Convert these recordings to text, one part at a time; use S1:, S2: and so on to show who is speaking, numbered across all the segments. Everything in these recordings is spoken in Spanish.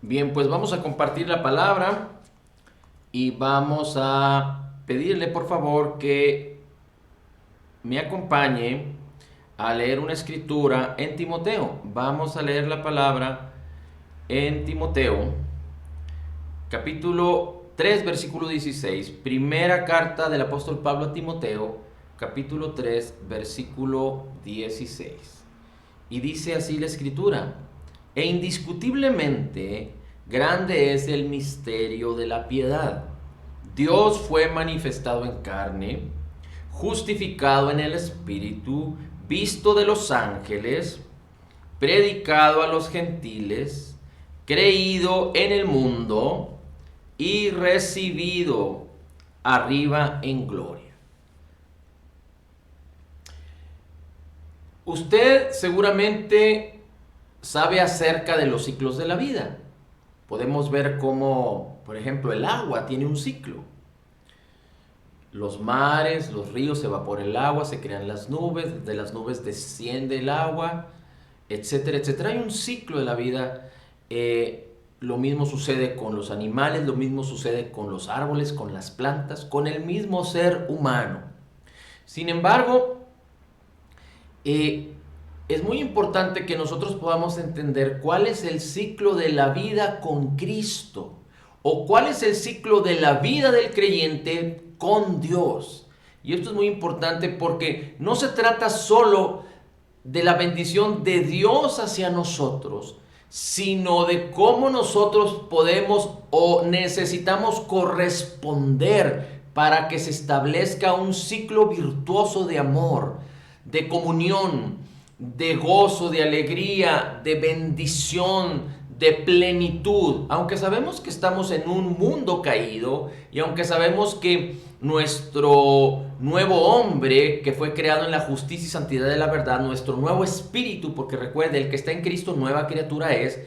S1: Bien, pues vamos a compartir la palabra y vamos a pedirle por favor que me acompañe a leer una escritura en Timoteo. Vamos a leer la palabra en Timoteo, capítulo 3, versículo 16. Primera carta del apóstol Pablo a Timoteo, capítulo 3, versículo 16. Y dice así la escritura: e indiscutiblemente grande es el misterio de la piedad. Dios fue manifestado en carne, justificado en el Espíritu, visto de los ángeles, predicado a los gentiles, creído en el mundo y recibido arriba en gloria. Usted seguramente sabe acerca de los ciclos de la vida. Podemos ver cómo, por ejemplo, el agua tiene un ciclo. Los mares, los ríos, se evapora el agua, se crean las nubes, de las nubes desciende el agua, etcétera, etcétera. Hay un ciclo de la vida. Lo mismo sucede con los animales, lo mismo sucede con los árboles, con las plantas, con el mismo ser humano. Sin embargo, es muy importante que nosotros podamos entender cuál es el ciclo de la vida con Cristo o cuál es el ciclo de la vida del creyente con Dios. Y esto es muy importante porque no se trata solo de la bendición de Dios hacia nosotros, sino de cómo nosotros podemos o necesitamos corresponder para que se establezca un ciclo virtuoso de amor, de comunión, de gozo, de alegría, de bendición, de plenitud. Aunque sabemos que estamos en un mundo caído y aunque sabemos que nuestro nuevo hombre, que fue creado en la justicia y santidad de la verdad, nuestro nuevo espíritu, porque recuerde, el que está en Cristo, nueva criatura es,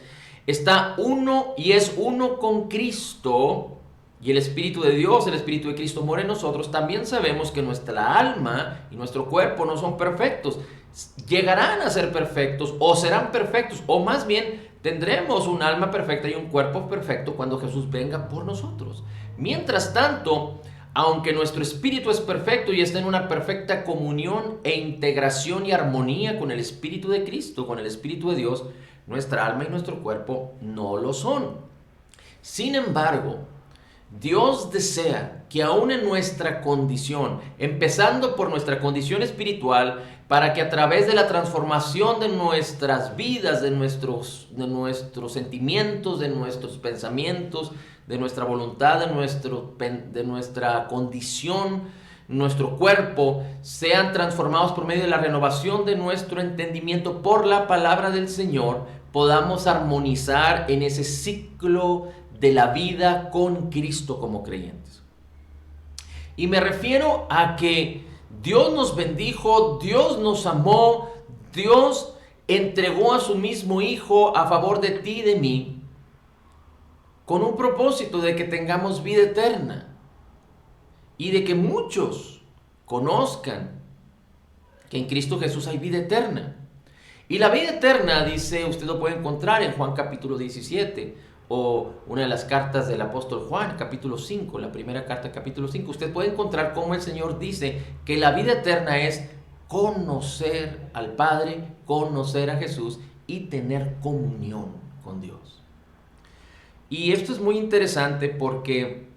S1: está uno y es uno con Cristo, y el Espíritu de Dios, el Espíritu de Cristo mora en nosotros. También sabemos que nuestra alma y nuestro cuerpo no son perfectos. Llegarán a ser perfectos o serán perfectos, o más bien tendremos un alma perfecta y un cuerpo perfecto cuando Jesús venga por nosotros. Mientras tanto, aunque nuestro espíritu es perfecto y está en una perfecta comunión e integración y armonía con el Espíritu de Cristo, con el Espíritu de Dios, nuestra alma y nuestro cuerpo no lo son. Sin embargo, Dios desea que aún en nuestra condición, empezando por nuestra condición espiritual, para que a través de la transformación de nuestras vidas, de nuestros sentimientos, de nuestros pensamientos, de nuestra voluntad, de nuestra condición, nuestro cuerpo, sean transformados por medio de la renovación de nuestro entendimiento por la palabra del Señor, podamos armonizar en ese ciclo de la vida con Cristo como creyentes. Y me refiero a que Dios nos bendijo, Dios nos amó, Dios entregó a su mismo Hijo a favor de ti y de mí, con un propósito de que tengamos vida eterna y de que muchos conozcan que en Cristo Jesús hay vida eterna. Y la vida eterna, dice, usted lo puede encontrar en Juan capítulo 17 o una de las cartas del apóstol Juan, capítulo 5, la primera carta, capítulo 5. Usted puede encontrar cómo el Señor dice que la vida eterna es conocer al Padre, conocer a Jesús y tener comunión con Dios. Y esto es muy interesante porque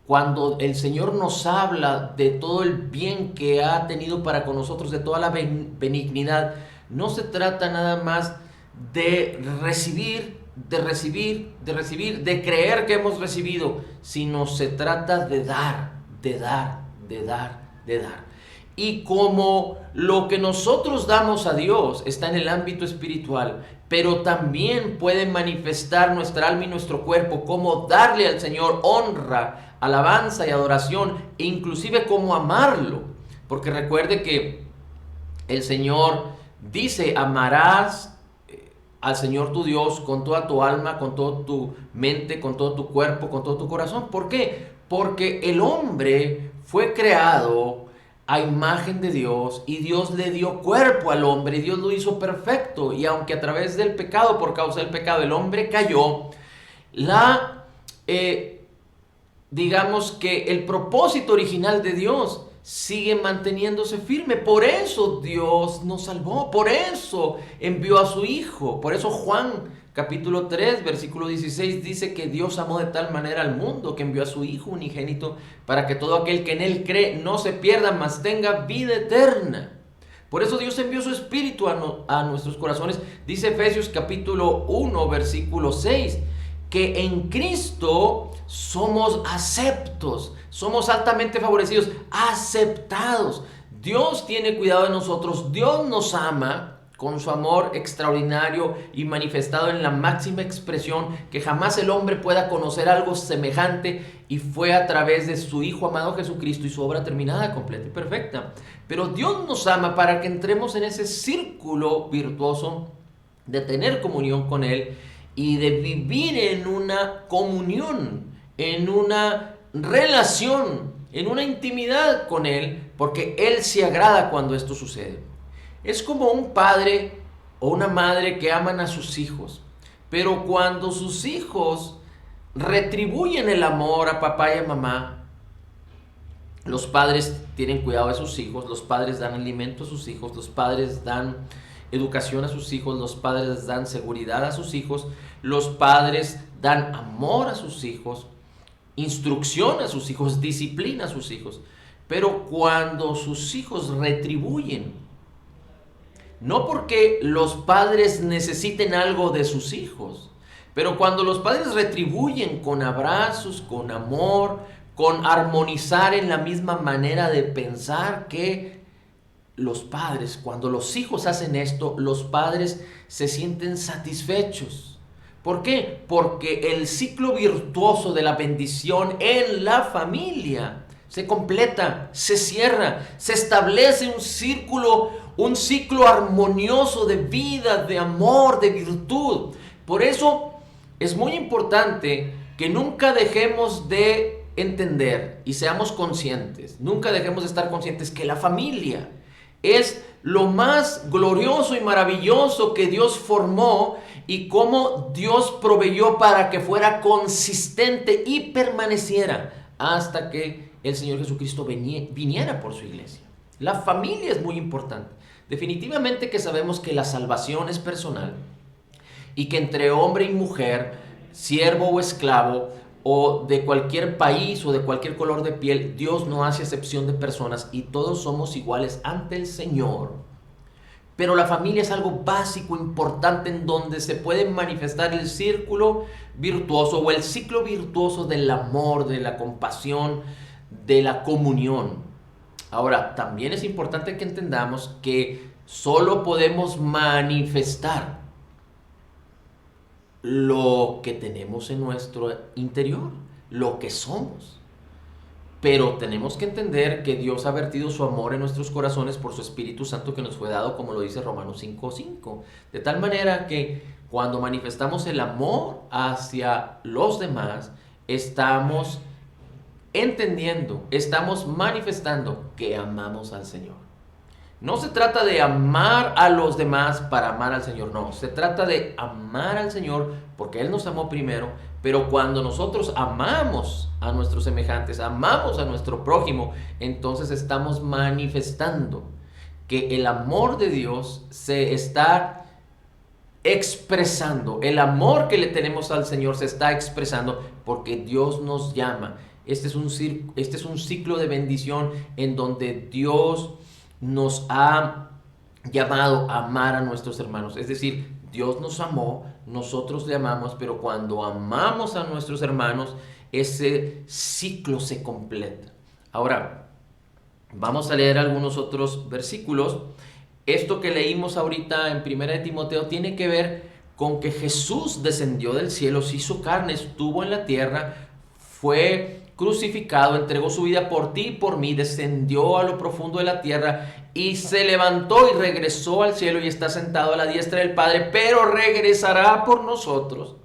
S1: cuando el Señor nos habla de todo el bien que ha tenido para con nosotros, de toda la benignidad, no se trata nada más de recibir, de creer que hemos recibido, sino se trata de dar, de dar, de dar, de dar. Y como lo que nosotros damos a Dios está en el ámbito espiritual, pero también puede manifestar nuestra alma y nuestro cuerpo, como darle al Señor honra, alabanza y adoración, e inclusive como amarlo. Porque recuerde que el Señor dice: amarás al Señor tu Dios con toda tu alma, con toda tu mente, con todo tu cuerpo, con todo tu corazón. ¿Por qué? Porque el hombre fue creado a imagen de Dios, y Dios le dio cuerpo al hombre, y Dios lo hizo perfecto. Y aunque a través del pecado, por causa del pecado, el hombre cayó, digamos que el propósito original de Dios sigue manteniéndose firme. Por eso Dios nos salvó, por eso envió a su Hijo. Por eso Juan capítulo 3 versículo 16 dice que Dios amó de tal manera al mundo que envió a su Hijo unigénito para que todo aquel que en Él cree no se pierda, mas tenga vida eterna. Por eso Dios envió su Espíritu a nuestros corazones. Dice Efesios capítulo 1 versículo 6 que en Cristo somos aceptos, somos altamente favorecidos, aceptados. Dios tiene cuidado de nosotros, Dios nos ama con su amor extraordinario y manifestado en la máxima expresión que jamás el hombre pueda conocer algo semejante, y fue a través de su Hijo amado Jesucristo y su obra terminada, completa y perfecta. Pero Dios nos ama para que entremos en ese círculo virtuoso de tener comunión con Él y de vivir en una comunión, en una relación, en una intimidad con Él, porque Él se agrada cuando esto sucede. Es como un padre o una madre que aman a sus hijos, pero cuando sus hijos retribuyen el amor a papá y a mamá, los padres tienen cuidado de sus hijos, los padres dan alimento a sus hijos, los padres dan educación a sus hijos, los padres dan seguridad a sus hijos, los padres dan amor a sus hijos, instrucción a sus hijos, disciplina a sus hijos. Pero cuando sus hijos retribuyen, no porque los padres necesiten algo de sus hijos, pero cuando los padres retribuyen con abrazos, con amor, con armonizar en la misma manera de pensar que los padres, cuando los hijos hacen esto, los padres se sienten satisfechos. ¿Por qué? Porque el ciclo virtuoso de la bendición en la familia se completa, se cierra, se establece un ciclo armonioso de vida, de amor, de virtud. Por eso es muy importante que nunca dejemos de entender y seamos conscientes, nunca dejemos de estar conscientes que la familia es lo más glorioso y maravilloso que Dios formó, y cómo Dios proveyó para que fuera consistente y permaneciera hasta que el Señor Jesucristo viniera por su iglesia. La familia es muy importante. Definitivamente que sabemos que la salvación es personal y que entre hombre y mujer, siervo o esclavo, o de cualquier país o de cualquier color de piel, Dios no hace excepción de personas y todos somos iguales ante el Señor. Pero la familia es algo básico, importante, en donde se puede manifestar el círculo virtuoso o el ciclo virtuoso del amor, de la compasión, de la comunión. Ahora, también es importante que entendamos que solo podemos manifestar lo que tenemos en nuestro interior, lo que somos. Pero tenemos que entender que Dios ha vertido su amor en nuestros corazones por su Espíritu Santo que nos fue dado, como lo dice Romanos 5:5. De tal manera que cuando manifestamos el amor hacia los demás, estamos entendiendo, estamos manifestando que amamos al Señor. No se trata de amar a los demás para amar al Señor, no. Se trata de amar al Señor porque Él nos amó primero, pero cuando nosotros amamos a nuestros semejantes, amamos a nuestro prójimo, entonces estamos manifestando que el amor de Dios se está expresando. El amor que le tenemos al Señor se está expresando porque Dios nos llama. Este es un ciclo de bendición en donde Dios nos ha llamado a amar a nuestros hermanos. Es decir, Dios nos amó, nosotros le amamos, pero cuando amamos a nuestros hermanos, ese ciclo se completa. Ahora, vamos a leer algunos otros versículos. Esto que leímos ahorita en 1 de Timoteo tiene que ver con que Jesús descendió del cielo, se hizo carne, estuvo en la tierra, fue crucificado, entregó su vida por ti y por mí, descendió a lo profundo de la tierra y se levantó y regresó al cielo y está sentado a la diestra del Padre, pero regresará por nosotros.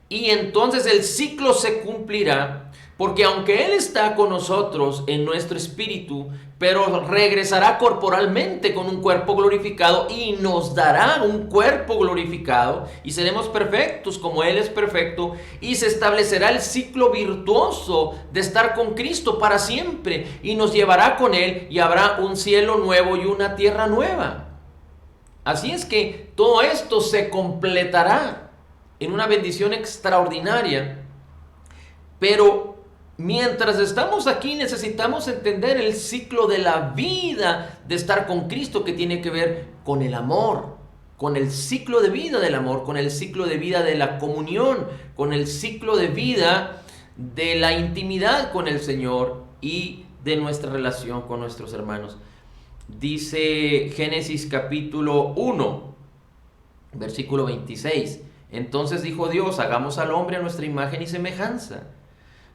S1: y entonces el ciclo se cumplirá, porque aunque Él está con nosotros en nuestro espíritu, pero regresará corporalmente con un cuerpo glorificado y nos dará un cuerpo glorificado y seremos perfectos como Él es perfecto, y se establecerá el ciclo virtuoso de estar con Cristo para siempre y nos llevará con Él y habrá un cielo nuevo y una tierra nueva. Así es que todo esto se completará en una bendición extraordinaria, pero mientras estamos aquí necesitamos entender el ciclo de la vida de estar con Cristo, que tiene que ver con el amor, con el ciclo de vida del amor, con el ciclo de vida de la comunión, con el ciclo de vida de la intimidad con el Señor y de nuestra relación con nuestros hermanos. Dice Génesis capítulo 1, versículo 26. Entonces dijo Dios: hagamos al hombre a nuestra imagen y semejanza,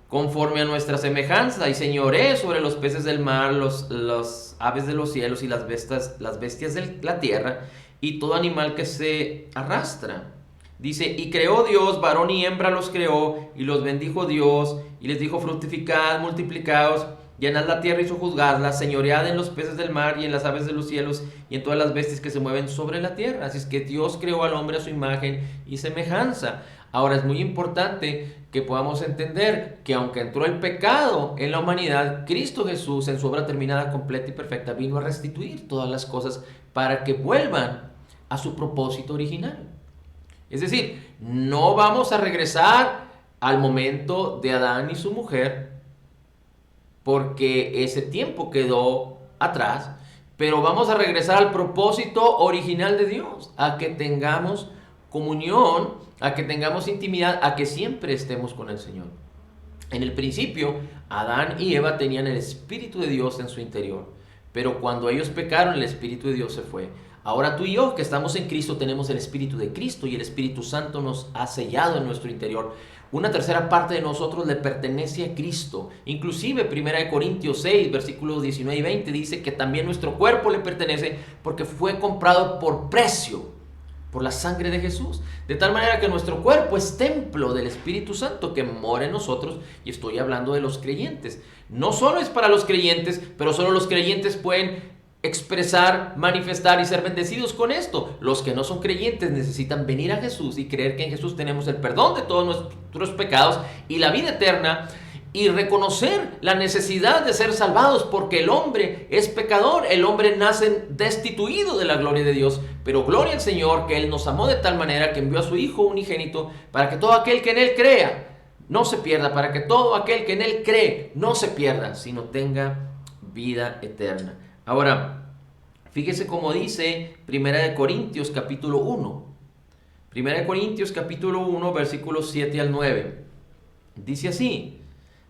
S1: conforme a nuestra semejanza, y señoree sobre los peces del mar, los aves de los cielos y las bestias de la tierra, y todo animal que se arrastra. Dice: y creó Dios, varón y hembra los creó, y los bendijo Dios, y les dijo: fructificad, multiplicaos, llenad la tierra y sojuzgadla, señoread en los peces del mar y en las aves de los cielos y en todas las bestias que se mueven sobre la tierra. Así es que Dios creó al hombre a su imagen y semejanza. Ahora es muy importante que podamos entender que aunque entró el pecado en la humanidad, Cristo Jesús en su obra terminada, completa y perfecta vino a restituir todas las cosas para que vuelvan a su propósito original. Es decir, no vamos a regresar al momento de Adán y su mujer, porque ese tiempo quedó atrás, pero vamos a regresar al propósito original de Dios, a que tengamos comunión, a que tengamos intimidad, a que siempre estemos con el Señor. En el principio, Adán y Eva tenían el Espíritu de Dios en su interior, pero cuando ellos pecaron, el Espíritu de Dios se fue. Ahora tú y yo, que estamos en Cristo, tenemos el Espíritu de Cristo y el Espíritu Santo nos ha sellado en nuestro interior. Una tercera parte de nosotros le pertenece a Cristo. Inclusive 1 Corintios 6, versículos 19 y 20 dice que también nuestro cuerpo le pertenece porque fue comprado por precio, por la sangre de Jesús. De tal manera que nuestro cuerpo es templo del Espíritu Santo que mora en nosotros, y estoy hablando de los creyentes. No solo es para los creyentes, pero solo los creyentes pueden expresar, manifestar y ser bendecidos con esto. Los que no son creyentes necesitan venir a Jesús y creer que en Jesús tenemos el perdón de todos nuestros pecados y la vida eterna, y reconocer la necesidad de ser salvados, porque el hombre es pecador, el hombre nace destituido de la gloria de Dios, pero gloria al Señor que Él nos amó de tal manera que envió a su Hijo unigénito para que todo aquel que en Él crea no se pierda, para que todo aquel que en Él cree no se pierda, sino tenga vida eterna. Ahora, fíjese cómo dice 1 Corintios capítulo 1. 1 Corintios capítulo 1, versículos 7 al 9. Dice así: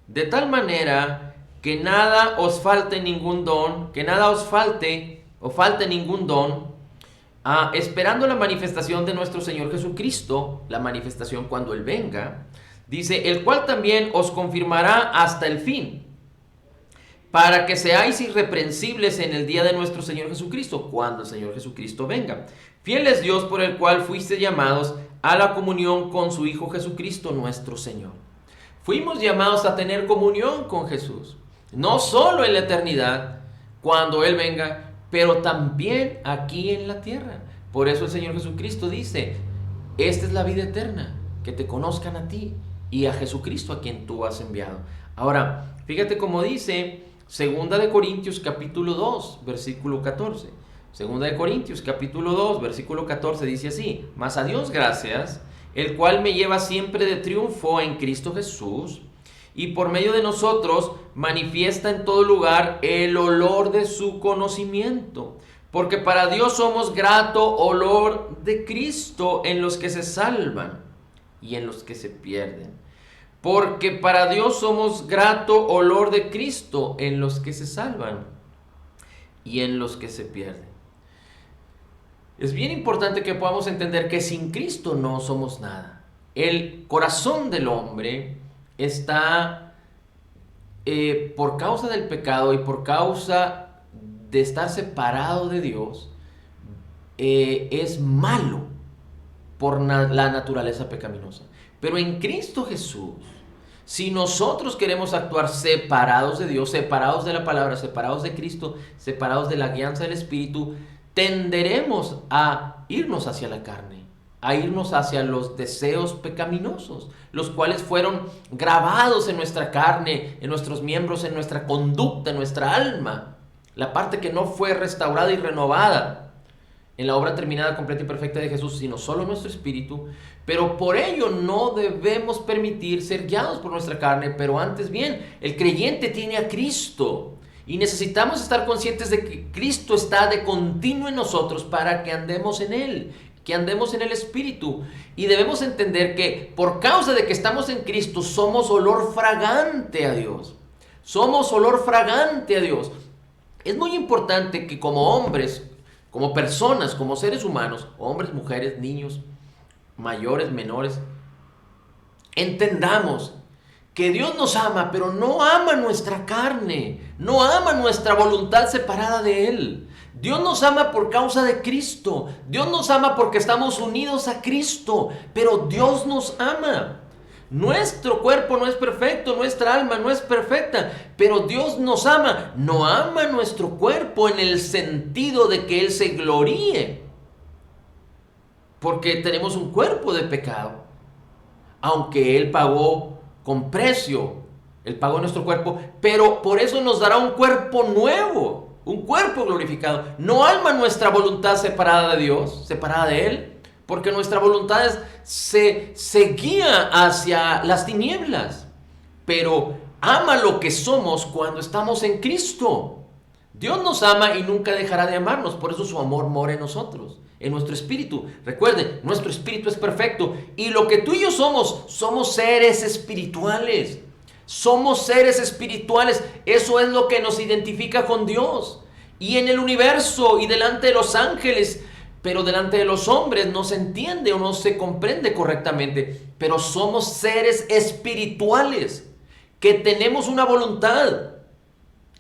S1: de tal manera que nada os falte ningún don, que nada os falte o falte ningún don, esperando la manifestación de nuestro Señor Jesucristo, la manifestación cuando Él venga. Dice: el cual también os confirmará hasta el fin, para que seáis irreprensibles en el día de nuestro Señor Jesucristo, cuando el Señor Jesucristo venga. Fiel es Dios, por el cual fuiste llamados a la comunión con su Hijo Jesucristo nuestro Señor. Fuimos llamados a tener comunión con Jesús, no solo en la eternidad, cuando Él venga, pero también aquí en la tierra. Por eso el Señor Jesucristo dice: esta es la vida eterna, que te conozcan a ti y a Jesucristo a quien tú has enviado. Ahora, fíjate cómo dice 2 Corintios capítulo 2, versículo 14. 2 Corintios capítulo 2, versículo 14 dice así: mas a Dios gracias, el cual me lleva siempre de triunfo en Cristo Jesús, y por medio de nosotros manifiesta en todo lugar el olor de su conocimiento. Porque para Dios somos grato olor de Cristo en los que se salvan y en los que se pierden. Porque para Dios somos grato olor de Cristo en los que se salvan y en los que se pierden. Es bien importante que podamos entender que sin Cristo no somos nada. El corazón del hombre está, por causa del pecado y por causa de estar separado de Dios, es malo. por la naturaleza pecaminosa. Pero en Cristo Jesús, si nosotros queremos actuar separados de Dios, separados de la palabra, separados de Cristo, separados de la guianza del Espíritu, tenderemos a irnos hacia la carne, a irnos hacia los deseos pecaminosos, los cuales fueron grabados en nuestra carne, en nuestros miembros, en nuestra conducta, en nuestra alma. La parte que no fue restaurada y renovada en la obra terminada, completa y perfecta de Jesús, sino solo nuestro espíritu. Pero por ello no debemos permitir ser guiados por nuestra carne, pero antes bien, el creyente tiene a Cristo. Y necesitamos estar conscientes de que Cristo está de continuo en nosotros para que andemos en Él, que andemos en el Espíritu. Y debemos entender que por causa de que estamos en Cristo, somos olor fragante a Dios. Somos olor fragante a Dios. Es muy importante que como hombres, como personas, como seres humanos, hombres, mujeres, niños, mayores, menores, entendamos que Dios nos ama, pero no ama nuestra carne, no ama nuestra voluntad separada de Él. Dios nos ama por causa de Cristo. Dios nos ama porque estamos unidos a Cristo, pero Dios nos ama. Nuestro cuerpo no es perfecto, nuestra alma no es perfecta, pero Dios nos ama. No ama nuestro cuerpo en el sentido de que Él se gloríe, porque tenemos un cuerpo de pecado, aunque Él pagó con precio, Él pagó nuestro cuerpo, pero por eso nos dará un cuerpo nuevo, un cuerpo glorificado. No ama nuestra voluntad separada de Dios, separada de Él, porque nuestra voluntad se guía hacia las tinieblas, pero ama lo que somos cuando estamos en Cristo. Dios nos ama y nunca dejará de amarnos, por eso su amor mora en nosotros, en nuestro espíritu. Recuerden, nuestro espíritu es perfecto y lo que tú y yo somos seres espirituales. Somos seres espirituales, eso es lo que nos identifica con Dios. Y en el universo y delante de los ángeles, pero delante de los hombres no se entiende o no se comprende correctamente. Pero somos seres espirituales, que tenemos una voluntad,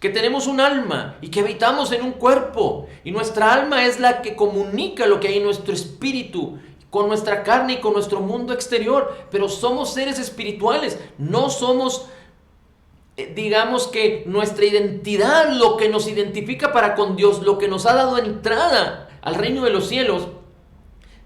S1: que tenemos un alma y que habitamos en un cuerpo. Y nuestra alma es la que comunica lo que hay en nuestro espíritu, con nuestra carne y con nuestro mundo exterior. Pero somos seres espirituales, no somos, digamos que nuestra identidad, lo que nos identifica para con Dios, lo que nos ha dado entrada al reino de los cielos,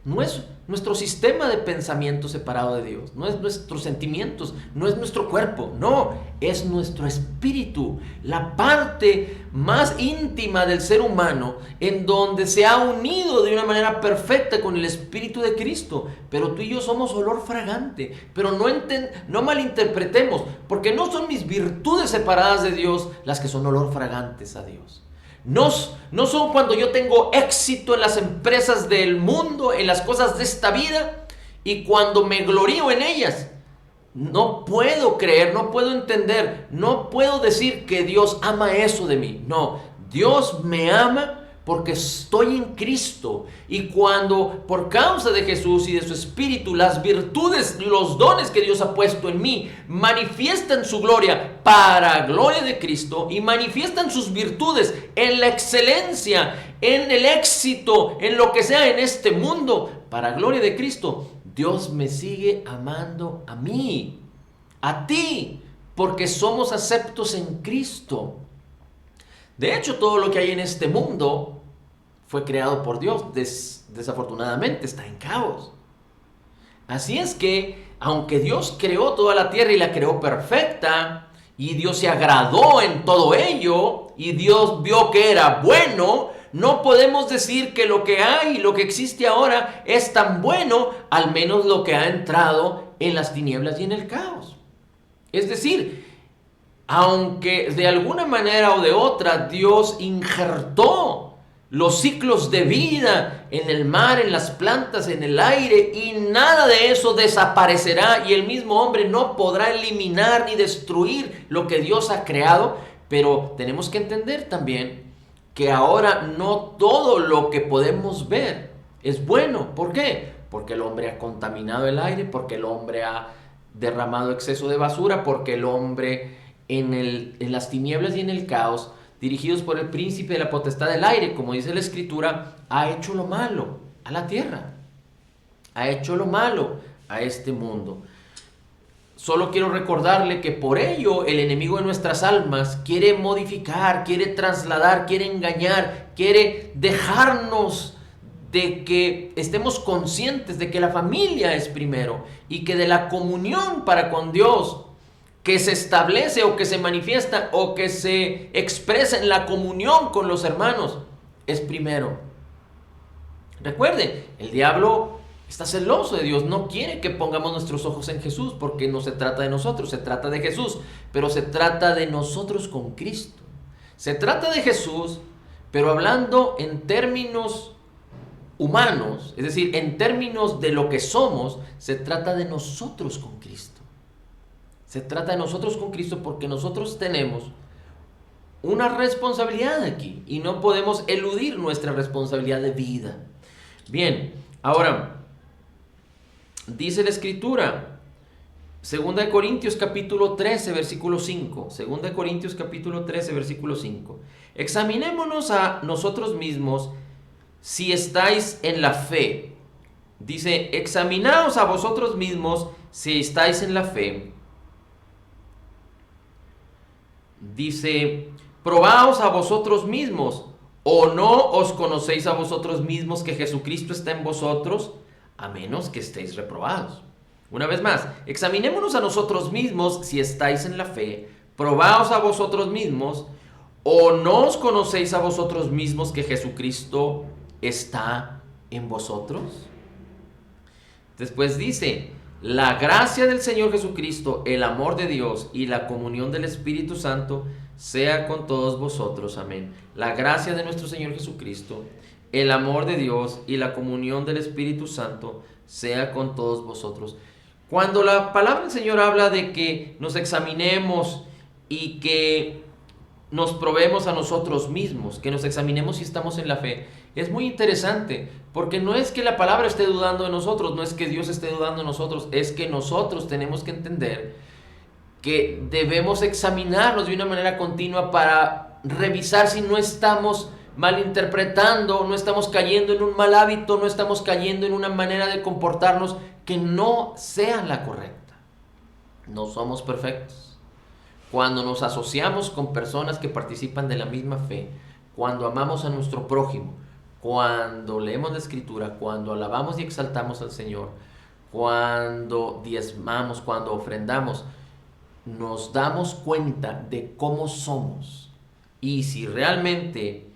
S1: no es nuestro sistema de pensamiento separado de Dios, no es nuestros sentimientos, no es nuestro cuerpo, no, es nuestro espíritu, la parte más íntima del ser humano, en donde se ha unido de una manera perfecta con el Espíritu de Cristo. Pero tú y yo somos olor fragante, pero no malinterpretemos, porque no son mis virtudes separadas de Dios las que son olor fragantes a Dios. No son cuando yo tengo éxito en las empresas del mundo, en las cosas de esta vida, y cuando me glorío en ellas. No puedo creer, no puedo entender, no puedo decir que Dios ama eso de mí. No, Dios me ama porque estoy en Cristo. Y cuando por causa de Jesús y de su Espíritu, las virtudes, los dones que Dios ha puesto en mí, manifiestan su gloria para gloria de Cristo y manifiestan sus virtudes en la excelencia, en el éxito, en lo que sea en este mundo, para gloria de Cristo, Dios me sigue amando a mí, a ti, porque somos aceptos en Cristo. De hecho, todo lo que hay en este mundo fue creado por Dios. Desafortunadamente está en caos. Así es que, aunque Dios creó toda la tierra y la creó perfecta, y Dios se agradó en todo ello, y Dios vio que era bueno, no podemos decir que lo que hay, lo que existe ahora, es tan bueno, al menos lo que ha entrado en las tinieblas y en el caos. Es decir, aunque de alguna manera o de otra Dios injertó los ciclos de vida en el mar, en las plantas, en el aire, y nada de eso desaparecerá, y el mismo hombre no podrá eliminar ni destruir lo que Dios ha creado. Pero tenemos que entender también que ahora no todo lo que podemos ver es bueno. ¿Por qué? Porque el hombre ha contaminado el aire, porque el hombre ha derramado exceso de basura, porque el hombre en las tinieblas y en el caos, dirigidos por el príncipe de la potestad del aire, como dice la Escritura, ha hecho lo malo a la tierra. ha hecho lo malo a este mundo. Solo quiero recordarle que por ello el enemigo de nuestras almas quiere modificar, quiere trasladar, quiere engañar, quiere dejarnos de que estemos conscientes de que la familia es primero y que de la comunión para con Dios que se establece o que se manifiesta o que se expresa en la comunión con los hermanos es primero. Recuerden, el diablo está celoso de Dios, no quiere que pongamos nuestros ojos en Jesús, porque no se trata de nosotros, se trata de Jesús, pero se trata de nosotros con Cristo. Se trata de Jesús, pero hablando en términos humanos, es decir, en términos de lo que somos, se trata de nosotros con Cristo. Se trata de nosotros con Cristo porque nosotros tenemos una responsabilidad aquí y no podemos eludir nuestra responsabilidad de vida. Bien, ahora, dice la Escritura, 2 Corintios capítulo 13, versículo 5. 2 Corintios capítulo 13, versículo 5. Examinémonos a nosotros mismos si estáis en la fe. Dice, examinaos a vosotros mismos si estáis en la fe. Dice, probaos a vosotros mismos, ¿o no os conocéis a vosotros mismos que Jesucristo está en vosotros, a menos que estéis reprobados? Una vez más, examinémonos a nosotros mismos si estáis en la fe, probaos a vosotros mismos, ¿o no os conocéis a vosotros mismos que Jesucristo está en vosotros? Después dice, la gracia del Señor Jesucristo, el amor de Dios y la comunión del Espíritu Santo sea con todos vosotros. Amén. La gracia de nuestro Señor Jesucristo, el amor de Dios y la comunión del Espíritu Santo sea con todos vosotros. Cuando la palabra del Señor habla de que nos examinemos y que nos probemos a nosotros mismos, que nos examinemos si estamos en la fe, es muy interesante, porque no es que la palabra esté dudando de nosotros, no es que Dios esté dudando de nosotros, es que nosotros tenemos que entender que debemos examinarnos de una manera continua para revisar si no estamos malinterpretando, no estamos cayendo en un mal hábito, no estamos cayendo en una manera de comportarnos que no sea la correcta. No somos perfectos. Cuando nos asociamos con personas que participan de la misma fe, cuando amamos a nuestro prójimo, cuando leemos la Escritura, cuando alabamos y exaltamos al Señor, cuando diezmamos, cuando ofrendamos, nos damos cuenta de cómo somos y si realmente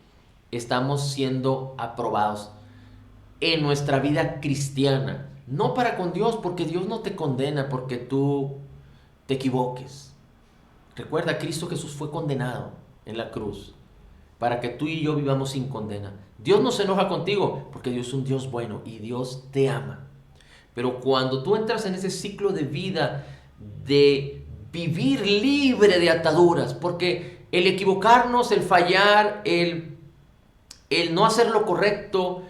S1: estamos siendo aprobados en nuestra vida cristiana. No para con Dios, porque Dios no te condena porque tú te equivoques. Recuerda, Cristo Jesús fue condenado en la cruz para que tú y yo vivamos sin condena. Dios no se enoja contigo porque Dios es un Dios bueno y Dios te ama. Pero cuando tú entras en ese ciclo de vida de vivir libre de ataduras, porque el equivocarnos, el fallar, el no hacer lo correcto,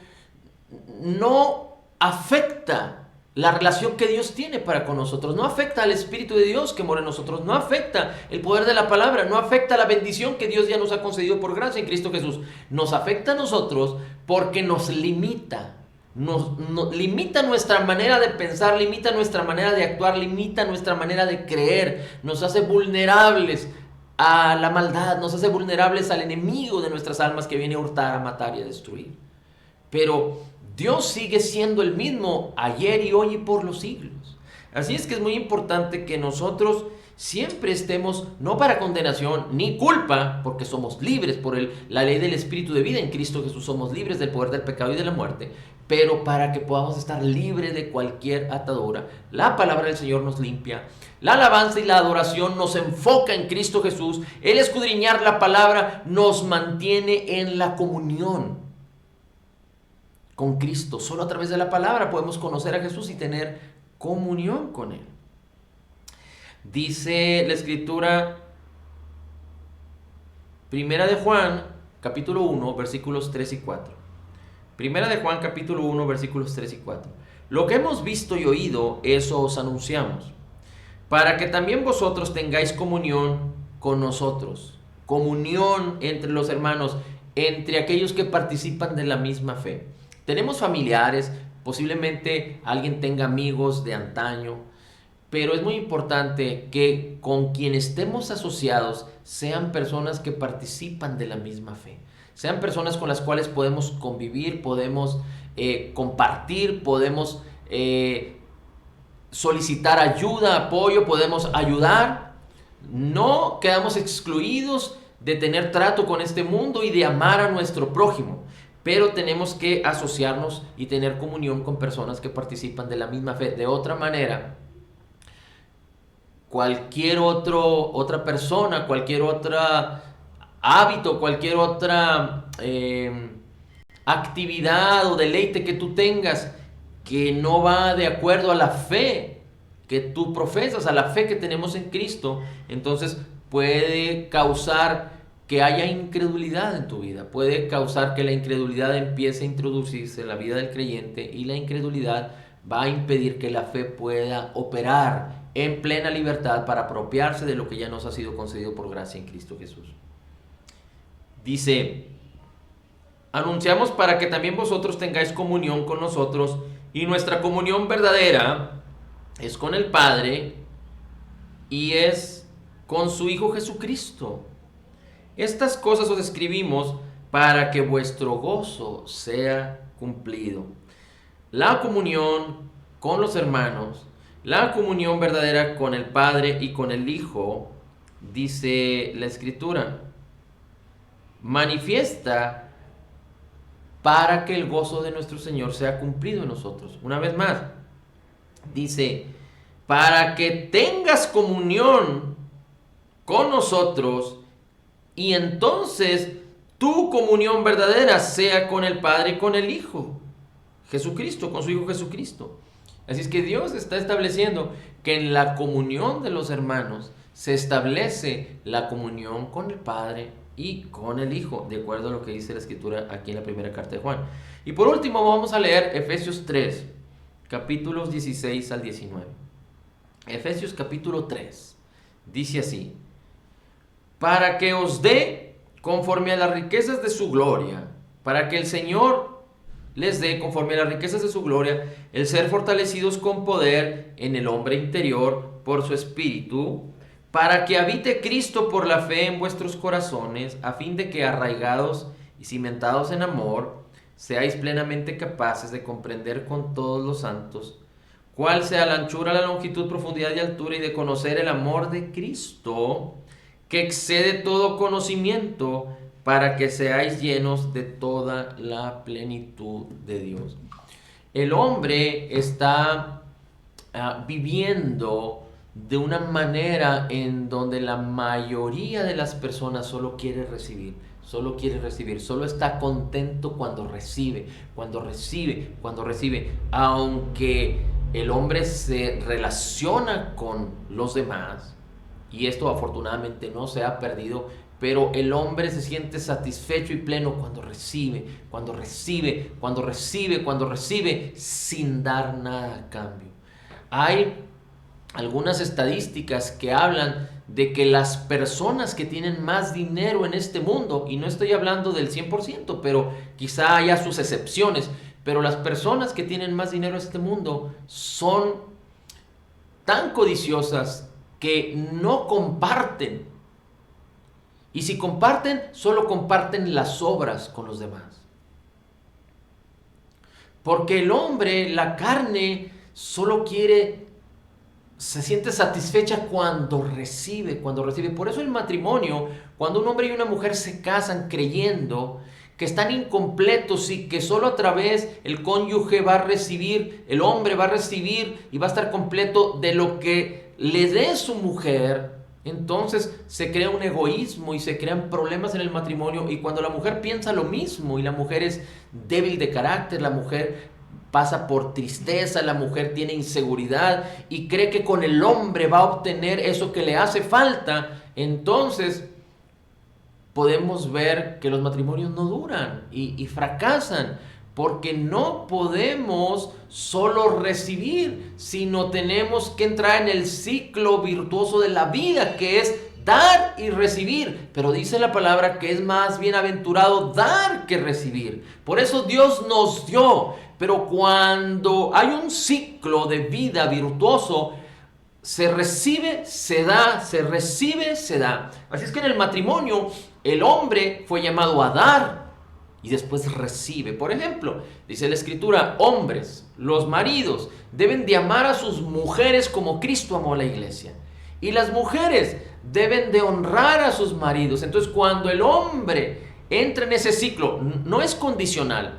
S1: no afecta la relación que Dios tiene para con nosotros, no afecta al Espíritu de Dios que mora en nosotros, no afecta el poder de la palabra, no afecta la bendición que Dios ya nos ha concedido por gracia en Cristo Jesús. Nos afecta a nosotros porque nos limita, nos limita nuestra manera de pensar, limita nuestra manera de actuar, limita nuestra manera de creer, nos hace vulnerables a la maldad, nos hace vulnerables al enemigo de nuestras almas que viene a hurtar, a matar y a destruir. Pero Dios sigue siendo el mismo ayer y hoy y por los siglos. Así es que es muy importante que nosotros siempre estemos, no para condenación ni culpa, porque somos libres por la ley del Espíritu de vida en Cristo Jesús, somos libres del poder del pecado y de la muerte, pero para que podamos estar libres de cualquier atadura. La palabra del Señor nos limpia, la alabanza y la adoración nos enfoca en Cristo Jesús, el escudriñar la palabra nos mantiene en la comunión con Cristo. Solo a través de la palabra podemos conocer a Jesús y tener comunión con Él. Dice la Escritura, Primera de Juan, capítulo 1, versículos 3 y 4. Primera de Juan, capítulo 1, versículos 3 y 4. Lo que hemos visto y oído, eso os anunciamos, para que también vosotros tengáis comunión con nosotros. Comunión entre los hermanos, entre aquellos que participan de la misma fe. Tenemos familiares, posiblemente alguien tenga amigos de antaño, pero es muy importante que con quien estemos asociados sean personas que participan de la misma fe, sean personas con las cuales podemos convivir, podemos compartir, podemos solicitar ayuda, apoyo, podemos ayudar. No quedamos excluidos de tener trato con este mundo y de amar a nuestro prójimo, pero tenemos que asociarnos y tener comunión con personas que participan de la misma fe. De otra manera, cualquier otra persona, cualquier otro hábito, cualquier otra actividad o deleite que tú tengas que no va de acuerdo a la fe que tú profesas, a la fe que tenemos en Cristo, entonces puede causar que haya incredulidad en tu vida, puede causar que la incredulidad empiece a introducirse en la vida del creyente, y la incredulidad va a impedir que la fe pueda operar en plena libertad para apropiarse de lo que ya nos ha sido concedido por gracia en Cristo Jesús. Dice: anunciamos para que también vosotros tengáis comunión con nosotros, y nuestra comunión verdadera es con el Padre y es con su Hijo Jesucristo. Estas cosas os escribimos para que vuestro gozo sea cumplido. La comunión con los hermanos, la comunión verdadera con el Padre y con el Hijo, dice la Escritura, manifiesta para que el gozo de nuestro Señor sea cumplido en nosotros. Una vez más, dice, para que tengas comunión con nosotros, y entonces tu comunión verdadera sea con el Padre y con el Hijo Jesucristo, con su Hijo Jesucristo. Así es que Dios está estableciendo que en la comunión de los hermanos se establece la comunión con el Padre y con el Hijo, de acuerdo a lo que dice la Escritura aquí en la primera carta de Juan. Y por último vamos a leer Efesios 3, capítulos 16 al 19. Efesios capítulo 3, dice así: para que os dé conforme a las riquezas de su gloria, para que el Señor les dé conforme a las riquezas de su gloria, el ser fortalecidos con poder en el hombre interior por su Espíritu, para que habite Cristo por la fe en vuestros corazones, a fin de que, arraigados y cimentados en amor, seáis plenamente capaces de comprender con todos los santos cuál sea la anchura, la longitud, profundidad y altura, y de conocer el amor de Cristo, que excede todo conocimiento, para que seáis llenos de toda la plenitud de Dios. El hombre está viviendo de una manera en donde la mayoría de las personas solo quiere recibir, solo está contento cuando recibe, aunque el hombre se relaciona con los demás, y esto afortunadamente no se ha perdido, pero el hombre se siente satisfecho y pleno cuando recibe, sin dar nada a cambio. Hay algunas estadísticas que hablan de que las personas que tienen más dinero en este mundo, y no estoy hablando del 100%, pero quizá haya sus excepciones, pero las personas que tienen más dinero en este mundo son tan codiciosas que no comparten. Y si comparten, solo comparten las obras con los demás. Porque el hombre, la carne, solo se siente satisfecha cuando recibe. Por eso el matrimonio, cuando un hombre y una mujer se casan creyendo que están incompletos y que solo a través el cónyuge va a recibir, el hombre va a recibir y va a estar completo de lo que le dé su mujer, entonces se crea un egoísmo y se crean problemas en el matrimonio. Y cuando la mujer piensa lo mismo y la mujer es débil de carácter, la mujer pasa por tristeza, la mujer tiene inseguridad y cree que con el hombre va a obtener eso que le hace falta, entonces podemos ver que los matrimonios no duran y fracasan, porque no podemos solo recibir, sino tenemos que entrar en el ciclo virtuoso de la vida, que es dar y recibir. Pero dice la palabra que es más bienaventurado dar que recibir. Por eso Dios nos dio, Pero cuando hay un ciclo de vida virtuoso, se recibe, se da, se recibe, se da. Así es que en el matrimonio el hombre fue llamado a dar y después recibe. Por ejemplo, dice la Escritura, hombres, los maridos deben de amar a sus mujeres como Cristo amó a la iglesia. Y las mujeres deben de honrar a sus maridos. Entonces, cuando el hombre entra en ese ciclo, no es condicional.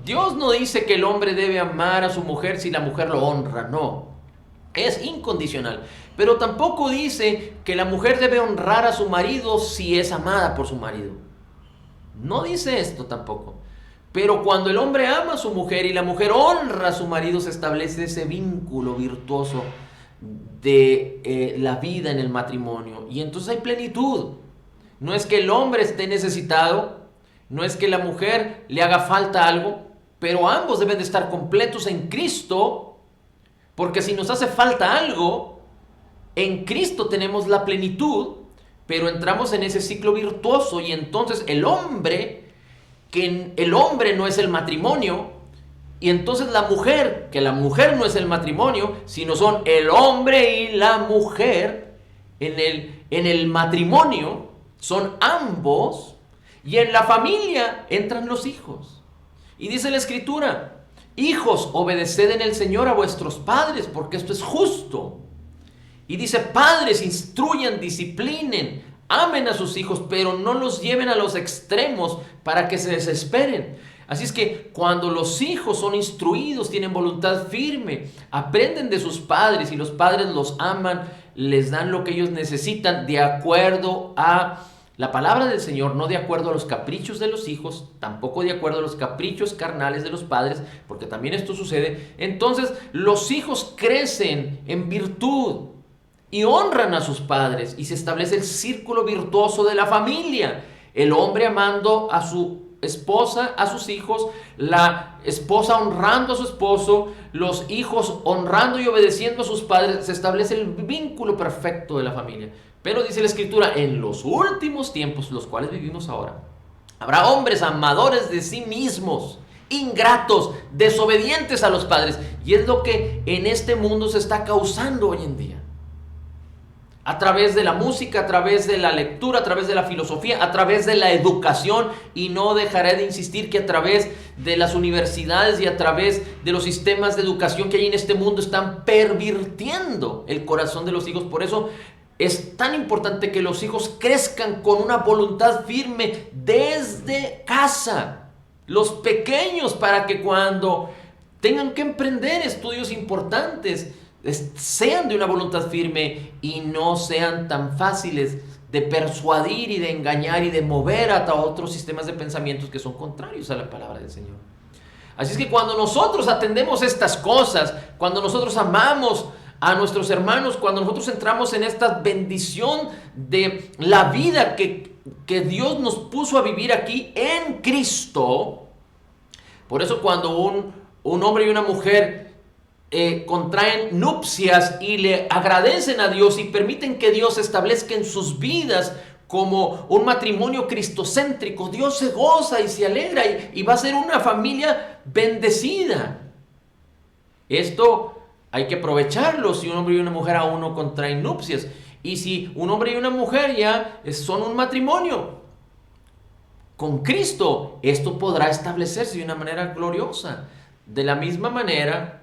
S1: Dios no dice que el hombre debe amar a su mujer si la mujer lo honra, no. Es incondicional. Pero tampoco dice que la mujer debe honrar a su marido si es amada por su marido. No dice esto tampoco. Pero cuando el hombre ama a su mujer y la mujer honra a su marido, se establece ese vínculo virtuoso de la vida en el matrimonio. Y entonces hay plenitud. No es que el hombre esté necesitado, no es que la mujer le haga falta algo, pero ambos deben de estar completos en Cristo. Porque si nos hace falta algo, en Cristo tenemos la plenitud, pero entramos en ese ciclo virtuoso y entonces el hombre no es el matrimonio, y entonces la mujer, que la mujer no es el matrimonio, sino son el hombre y la mujer, en el matrimonio son ambos, y en la familia entran los hijos. Y dice la Escritura, hijos, obedeced en el Señor a vuestros padres, porque esto es justo. Y dice, padres, instruyan, disciplinen, amen a sus hijos, pero no los lleven a los extremos para que se desesperen. Así es que cuando los hijos son instruidos, tienen voluntad firme, aprenden de sus padres y los padres los aman, les dan lo que ellos necesitan de acuerdo a la palabra del Señor, no de acuerdo a los caprichos de los hijos, tampoco de acuerdo a los caprichos carnales de los padres, porque también esto sucede. Entonces los hijos crecen en virtud y honran a sus padres y se establece el círculo virtuoso de la familia. El hombre amando a su esposa, a sus hijos, la esposa honrando a su esposo, los hijos honrando y obedeciendo a sus padres, se establece el vínculo perfecto de la familia. Pero dice la Escritura, en los últimos tiempos, los cuales vivimos ahora, habrá hombres amadores de sí mismos, ingratos, desobedientes a los padres. Y es lo que en este mundo se está causando hoy en día. A través de la música, a través de la lectura, a través de la filosofía, a través de la educación. Y no dejaré de insistir que a través de las universidades y a través de los sistemas de educación que hay en este mundo están pervirtiendo el corazón de los hijos. Por eso es tan importante que los hijos crezcan con una voluntad firme desde casa. Los pequeños, para que cuando tengan que emprender estudios importantes, sean de una voluntad firme y no sean tan fáciles de persuadir y de engañar y de mover hasta otros sistemas de pensamientos que son contrarios a la palabra del Señor. Así es que cuando nosotros atendemos estas cosas, cuando nosotros amamos a nuestros hermanos, cuando nosotros entramos en esta bendición de la vida que Dios nos puso a vivir aquí en Cristo, por eso cuando un hombre y una mujer contraen nupcias y le agradecen a Dios y permiten que Dios establezca en sus vidas como un matrimonio cristocéntrico, Dios se goza y se alegra y va a ser una familia bendecida. Esto hay que aprovecharlo si un hombre y una mujer aún no contraen nupcias. Y si un hombre y una mujer ya son un matrimonio con Cristo, esto podrá establecerse de una manera gloriosa. De la misma manera,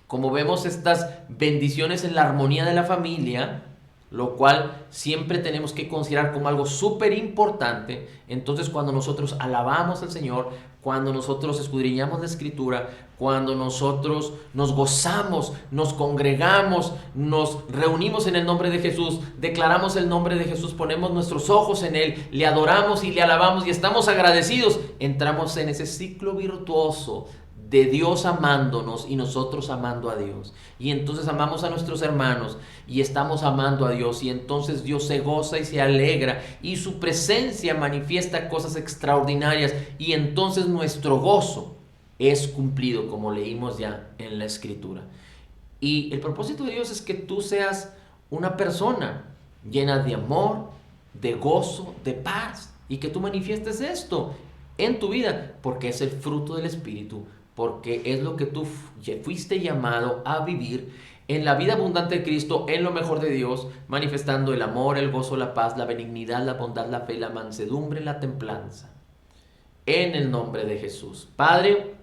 S1: como vemos estas bendiciones en la armonía de la familia, lo cual siempre tenemos que considerar como algo súper importante. Entonces, cuando nosotros alabamos al Señor, cuando nosotros escudriñamos la Escritura, cuando nosotros nos gozamos, nos congregamos, nos reunimos en el nombre de Jesús, declaramos el nombre de Jesús, ponemos nuestros ojos en Él, le adoramos y le alabamos y estamos agradecidos, entramos en ese ciclo virtuoso de Dios amándonos y nosotros amando a Dios. Y entonces amamos a nuestros hermanos y estamos amando a Dios. Y entonces Dios se goza y se alegra y su presencia manifiesta cosas extraordinarias. Y entonces nuestro gozo es cumplido, como leímos ya en la Escritura. Y el propósito de Dios es que tú seas una persona llena de amor, de gozo, de paz. Y que tú manifiestes esto en tu vida, porque es el fruto del Espíritu porque es lo que tú fuiste llamado a vivir en la vida abundante de Cristo, en lo mejor de Dios, manifestando el amor, el gozo, la paz, la benignidad, la bondad, la fe, la mansedumbre, la templanza. En el nombre de Jesús. Padre,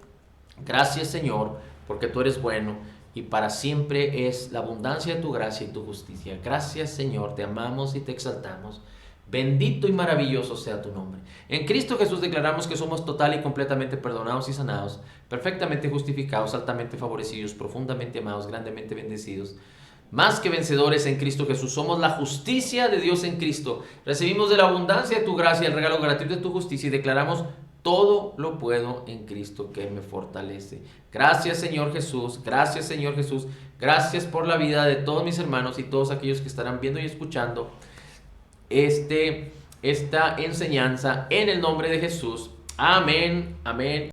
S1: gracias Señor, porque tú eres bueno y para siempre es la abundancia de tu gracia y tu justicia. Gracias Señor, te amamos y te exaltamos. Bendito y maravilloso sea tu nombre. En Cristo Jesús declaramos que somos total y completamente perdonados y sanados, perfectamente justificados, altamente favorecidos, profundamente amados, grandemente bendecidos. Más que vencedores en Cristo Jesús. Somos la justicia de Dios en Cristo. Recibimos de la abundancia de tu gracia el regalo gratuito de tu justicia y declaramos: todo lo puedo en Cristo que me fortalece. Gracias Señor Jesús, gracias Señor Jesús, gracias por la vida de todos mis hermanos y todos aquellos que estarán viendo y escuchando esta enseñanza en el nombre de Jesús. Amén, amén.